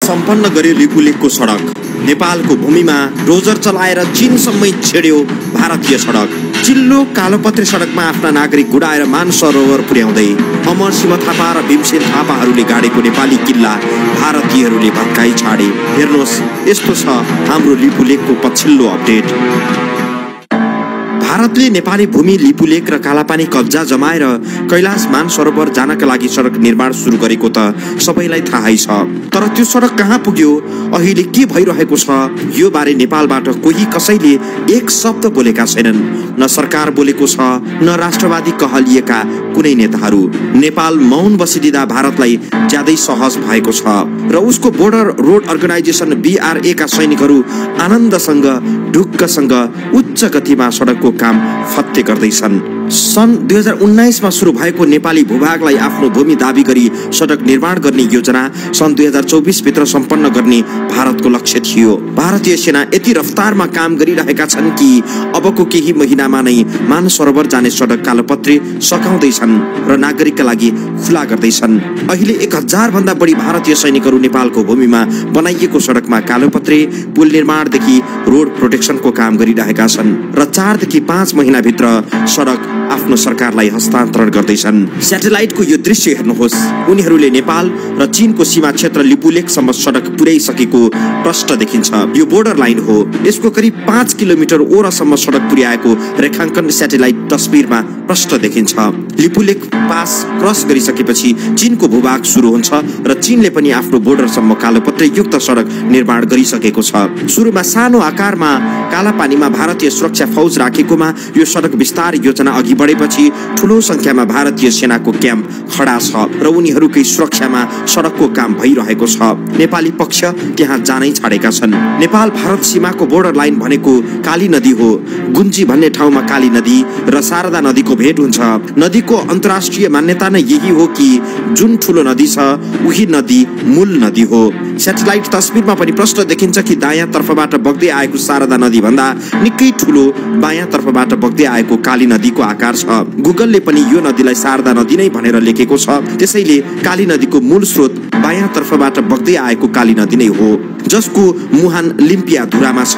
सम्पन्न गर्यो लिपुलेखको सडक। नेपालको भूमिमा डोजर चलाएर चीनसम्मै छेड्यो भारतीय सडक। चिल्लो कालोपत्रे सडकमा आफ्ना नागरिक गुडाएर मानसरोवर पुर्याउँदै अमरसिंह थापा र भीमसेन थापाहरूले गाडेको नेपाली किल्ला भारतीयहरूले भत्काई छाडे। हेर्नुहोस्, यस्तो छ हाम्रो लिपुलेखको पछिल्लो अपडेट। भारतले नेपाली भूमि लिपुलेख र कालापानी कब्जा जमाएर कैलाश मानसरोवर जानका लागि सडक निर्माण सुरु गरेको त सबैलाई थाहै छ। तर त्यो सडक कहाँ पुग्यो, अहिले के भइरहेको छ, यो बारे नेपालबाट कोही कसैले एक शब्द बोलेका छैनन्। न सरकार बोलेको छ, न राष्ट्रवादी कहलिएका कुनै नेताहरू। नेपाल मौन बसिदिँदा भारतलाई ज्यादै सहज भएको छ र उसको बोर्डर रोड अर्गनाइजेसन BRA का सैनिकहरू आनन्दसँग ढुक्कसँग उच्च गतिमा सडकको काम फत्ते गर्दैछन्। सन् 2019 मा सुरु भएको नेपाली भूभागलाई आफ्नो भूमि दाबी गरी सडक निर्माण गर्ने योजना सन् 2024 भित्र सम्पन्न गर्ने भारतको लक्ष्य थियो। भारतीय सेना यति रफ्तारमा काम गरिरहेका छन् कि अबको केही महिनामा नै मानसरोवर जाने सडक कालोपत्रे सकाउँदैछन् र नागरिकका लागि खुला गर्दैछन्। अहिले 1000 भन्दा बढी भारतीय सैनिकहरू नेपालको भूमिमा बनाइएको सडकमा कालोपत्रे पुल निर्माणदेखि रोड प्रोटेक्सनको काम गरिरहेका छन् र 4 देखि 5 महिना भित्र सडक आफ्नो सरकारलाई हस्तान्तरण गर्दैछन्। स्याटेलाइटको यो दृश्य हेर्नुहोस्, उनीहरूले नेपाल र चीनको सीमा क्षेत्र लिपुलेखसम्म सडक पुर्याइसकेको प्रष्ट देखिन्छ। यो बोर्डर लाइन हो। यसको करिब 5 किलोमिटर ओरसम्म सडक पुर्याएको रेखाङ्कन स्याटेलाइट तस्बिरमा प्रष्ट देखिन्छ। लिपुलेख पास क्रस गरिसकेपछि चीनको भूभाग सुरु हुन्छ र चीनले पनि आफ्नो बोर्डरसम्म कालोपत्रे युक्त सडक निर्माण गरिसकेको छ। सुरुमा सानो आकारमा कालापानीमा भारतीय सुरक्षा फौज राखेकोमा यो सडक विस्तार योजना अघि बढेपछि ठूलो संख्यामा भारतीय सेनाको क्याम्प खडा छ र उनीहरूकै सुरक्षामा सडकको काम भइरहेको छ। नेपाली पक्ष त्यहाँ जानै छाडेका छन्। नेपाल भारत सीमाको बोर्डर लाइन भनेको काली नदी हो। गुन्जी भन्ने ठाउँमा काली नदी र शारदा नदीको भेट हुन्छ। नदीको अन्तर्राष्ट्रिय मान्यता नै यही हो कि जुन ठूलो नदी छ उही नदी मूल नदी हो। स्याटेलाइट तस्बिरमा पनि प्रष्ट देखिन्छ कि दायाँ तर्फबाट बग्दै आएको शारदा नदी भन्दा निकै ठूलो बायाँ तर्फबाट बग्दै आएको काली नदीको आकार छ। गुगलले पनि यो नदीलाई शारदा नदी नै भनेर लेखेको छ। त्यसैले काली नदीको मूल स्रोत बायाँ तर्फबाट बग्दै आएको काली नदी नै हो, जसको मुहान लिम्पिया धुरामा छ।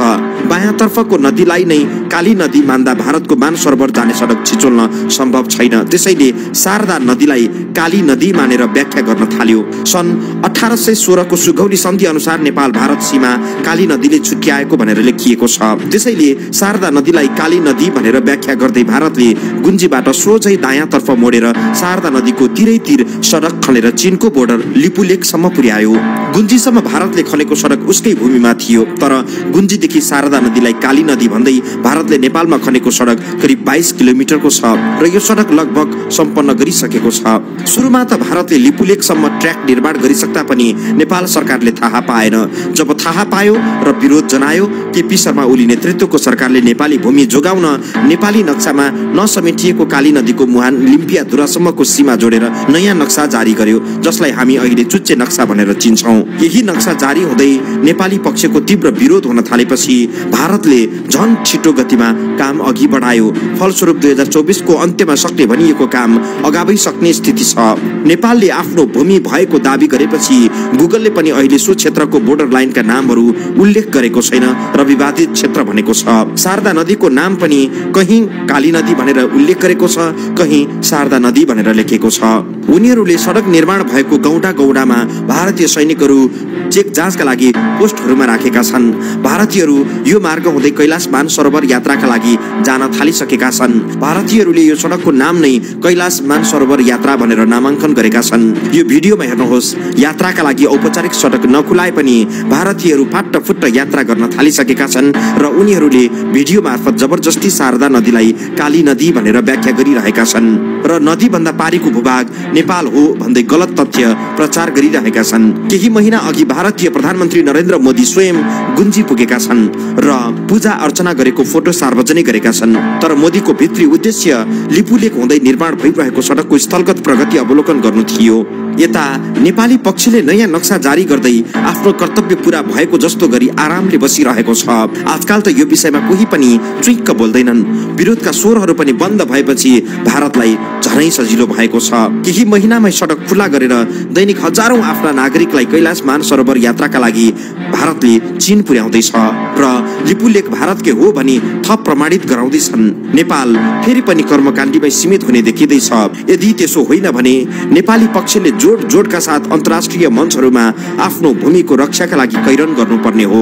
बायाँ तर्फको नदीलाई नै काली नदी मान्दा भारतको मानसरोवर जाने सडक छिचोल्न सम्भव छैन। त्यसैले शारदा नदीलाई काली नदी मानेर व्याख्या गर्न थाल्यो। सन् 1816 को सुगौली सन्धि अनुसार नेपाल भारत सीमा काली नदीले छुट्याएको भनेर लेखिएको छ। त्यसैले शारदा नदीलाई काली नदी भनेर व्याख्या गर्दै भारतले गुन्जीबाट सोझै दायाँ तर्फ मोडेर शारदा नदीको तिरैतिर सडक खनेर चीनको बोर्डर लिपुलेखसम्म पुर्यायो। गुन्जीसम्म भारतले खनेको सडक उसकै भूमिमा थियो, तर गुन्जीदेखि शारदा नदीलाई काली नदी भन्दै भारतले नेपालमा खनेको सडक करिब 22 किलोमिटरको छ र यो सडक लगभग सम्पन्न गरिसकेको छ। सुरुमा त भारतले लिपुलेखसम्म ट्र्याक निर्माण गरिसक्दा पनि नेपाल सरकारले थाहा पाएन। जब थाहा पायो र विरोध जनायो, केपी शर्मा ओली नेतृत्वको सरकारले नेपाली भूमि जोगाउन नेपाली नक्सामा नसमेटिएको काली नदीको मुहान लिम्पिया धुरासम्मको सीमा जोडेर नयाँ नक्सा जारी गर्यो, जसलाई हामी अहिले चुच्चे नक्सा भनेर चिन्छौं। यही नक्सा जारी हुँदै नेपाली पक्षको तीव्र विरोध हुन थालेपछि भारतले झन छिटो गतिमा काम अघि बढायो। फलस्वरूप 2024 को अन्त्यमा सक्ने भनिएको काम अगावै सक्ने स्थिति छ। नेपालले आफ्नो भूमि भएको दाबी गरेपछि गुगलले पनि अहिले सो क्षेत्रको बोर्डर लाइनका नामहरू उल्लेख गरेको छैन र विवादित क्षेत्र भनेको छ। शारदा नदीको नाम पनि कहीं काली नदी भनेर उल्लेख गरेको छ, कहीं शारदा नदी भनेर लेखेको छ। उनीहरूले सडक निर्माण भएको गौडा-गौडामा भारतीय सैनिकहरू चेक जाँचका लागि पोस्टहरूमा राखेका छन्। भारतीयहरू यो मार्ग हुँदै कैलाश मानसरोवर यात्राका लागि जान थालिसकेका छन्। भारतीयहरूले यो सडकको नाम नै कैलाश मानसरोवर यात्रा भनेर नामाङ्कन गरेका छन्। यो भिडियोमा हेर्नुहोस्, यात्राका लागि औपचारिक सडक नखुलाए पनि भारतीयहरू फाट्टफुट्ट यात्रा गर्न थालिसकेका छन् र उनीहरूले भिडियो मार्फत जबरजस्ती शारदा नदीलाई काली नदी भनेर व्याख्या गरिरहेका छन् र नदी भन्दा पारीको भूभाग नेपाल हो भन्दै गलत तथ्य प्रचार गरिरहेका छन्। केही महिना अघि भारतीय प्रधानमन्त्री नरेन्द्र मोदी स्वयं गुन्जी पुगेका छन् र पूजा अर्चना गरेको फोटो सार्वजनिक गरेका छन्। तर मोदीको भित्री उद्देश्य लिपुलेख हुँदै निर्माण भइरहेको सडकको स्थलगत प्रगति अवलोकन गर्नु थियो। यता नेपाली पक्षले नयाँ नक्सा जारी गर्दै आफ्नो कर्तव्य पूरा भएको जस्तो गरी आरामले बसिरहेको छ। आजकल त यो विषयमा कोही पनि चुइक्क बोल्दैनन्। विरोधका स्वरहरू पनि बन्द भएपछि भारतलाई झनै सजिलो भएको छ। केही महिनामै सडक खुला गरेर दैनिक हजारौं आफ्ना नागरिकलाई कैलाश मानसरोवर यात्राका लागि भारतले चीन पुर्याउँदैछ र लिपुलेख भारतकै हो भनी थप प्रमाणित गराउँदैछन्। नेपाल फेरि पनि कर्मकाण्डीमै सीमित हुने देखिँदैछ। यदि त्यसो होइन भने नेपाली पक्षले जोडका साथ अन्तर्राष्ट्रिय मञ्चहरूमा आफ्नो भूमिको रक्षाका लागि कैरन गर्नुपर्ने हो।